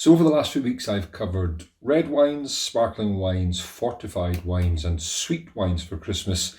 So over the last few weeks, I've covered red wines, sparkling wines, fortified wines, and sweet wines for Christmas.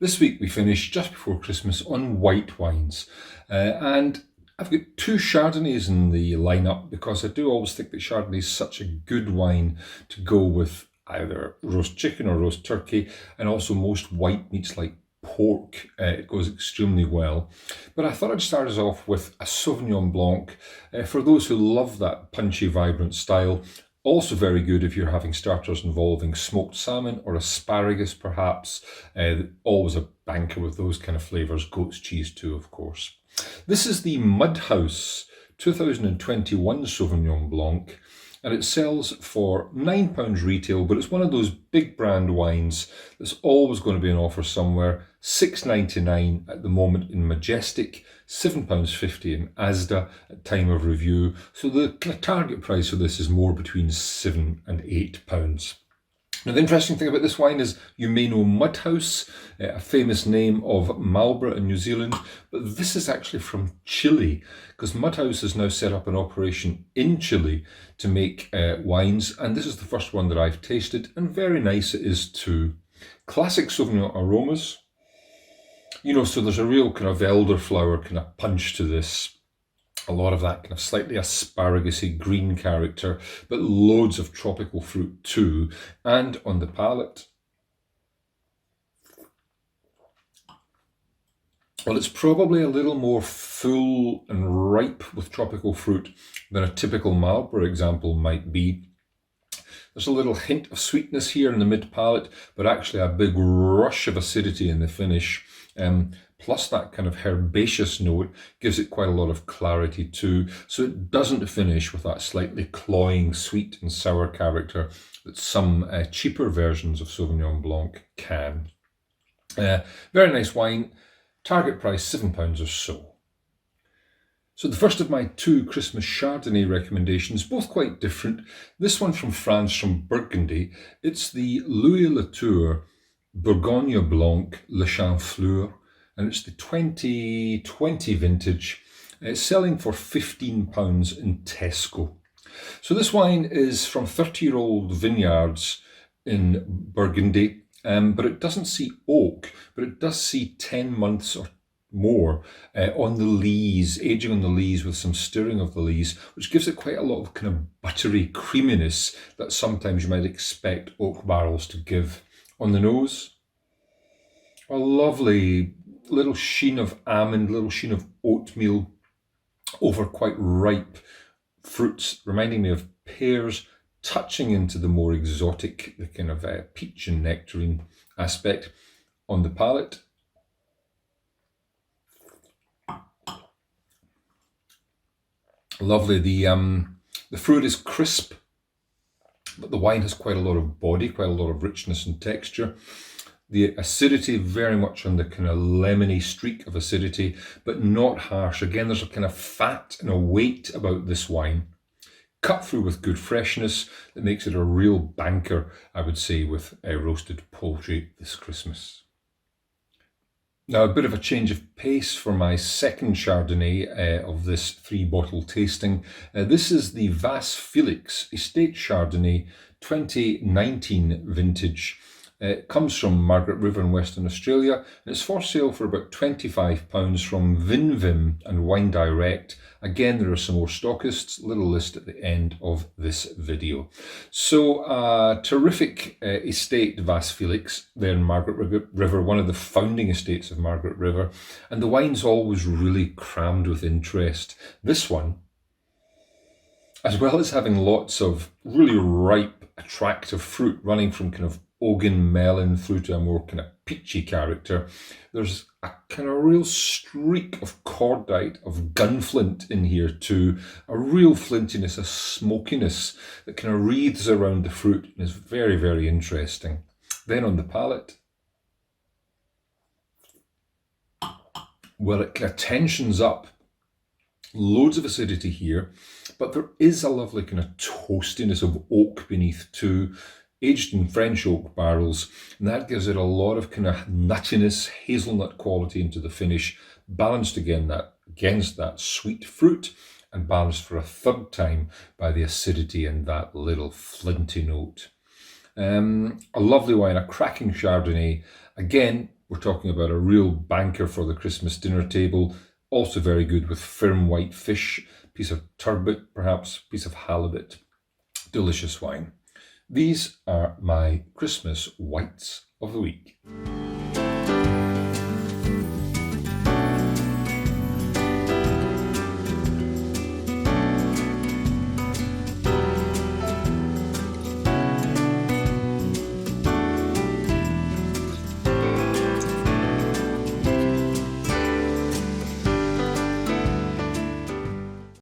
This week we finish just before Christmas on white wines. And I've got two Chardonnays in the lineup because I do always think that Chardonnay is such a good wine to go with either roast chicken or roast turkey, and also most white meats like pork. It goes extremely well. But I thought I'd start us off with a Sauvignon Blanc for those who love that punchy, vibrant style. Also very good if you're having starters involving smoked salmon or asparagus, perhaps. Always a banker with those kind of flavours. Goat's cheese too, of course. This is the Mudhouse 2021 Sauvignon Blanc, and it sells for £9 retail, but it's one of those big brand wines that's always going to be on offer somewhere. £6.99 at the moment in Majestic, £7.50 in Asda at time of review. So the target price for this is more between £7 and £8. Now, the interesting thing about this wine is you may know Mudhouse, a famous name of Marlborough in New Zealand, but this is actually from Chile, because Mudhouse has now set up an operation in Chile to make wines, and this is the first one that I've tasted, and very nice it is too. Classic Sauvignon aromas, so there's a real kind of elderflower kind of punch to this. A lot of that kind of slightly asparagus-y green character, but loads of tropical fruit too. And on the palate, well, it's probably a little more full and ripe with tropical fruit than a typical Marlborough example might be. There's a little hint of sweetness here in the mid-palate, but actually a big rush of acidity in the finish. Plus that kind of herbaceous note gives it quite a lot of clarity too. So it doesn't finish with that slightly cloying sweet and sour character that some cheaper versions of Sauvignon Blanc can. Very nice wine. Target price £7 or so. So the first of my two Christmas Chardonnay recommendations, both quite different. This one from France, from Burgundy. It's the Louis Latour Bourgogne Blanc Le Chamfleur, and it's the 2020 vintage. It's selling for £15 in Tesco. So this wine is from 30-year-old vineyards in Burgundy, but it doesn't see oak, but it does see 10 months or more on the lees, aging on the lees with some stirring of the lees, which gives it quite a lot of kind of buttery creaminess that sometimes you might expect oak barrels to give. On the nose, a lovely little sheen of almond, little sheen of oatmeal over quite ripe fruits, reminding me of pears, touching into the more exotic, the kind of peach and nectarine aspect. On the palate, lovely. The fruit is crisp, but the wine has quite a lot of body, quite a lot of richness and texture. The acidity very much on the kind of lemony streak of acidity, but not harsh. Again, there's a kind of fat and a weight about this wine, cut through with good freshness that makes it a real banker, I would say, with roasted poultry this Christmas. Now, a bit of a change of pace for my second Chardonnay of this 3-bottle tasting. This is the Vas Felix Estate Chardonnay 2019 vintage. It comes from Margaret River in Western Australia, and it's for sale for about £25 from Vinvim and Wine Direct. Again, there are some more stockists, little list at the end of this video. So, terrific estate, Vas Felix, there in Margaret River, one of the founding estates of Margaret River, and the wine's always really crammed with interest. This one, as well as having lots of really ripe, attractive fruit running from kind of Ogan melon through to a more kind of peachy character, there's a kind of real streak of cordite, of gunflint in here too, a real flintiness, a smokiness that kind of wreathes around the fruit and is very, very interesting. Then on the palate, well, it kind of tensions up, loads of acidity here, but there is a lovely kind of toastiness of oak beneath too, aged in French oak barrels, and that gives it a lot of kind of nuttiness, hazelnut quality into the finish, balanced again that against that sweet fruit and balanced for a third time by the acidity and that little flinty note. A lovely wine, a cracking Chardonnay. Again, we're talking about a real banker for the Christmas dinner table. Also very good with firm white fish, piece of turbot, perhaps piece of halibut. Delicious wine. These are my Christmas whites of the week.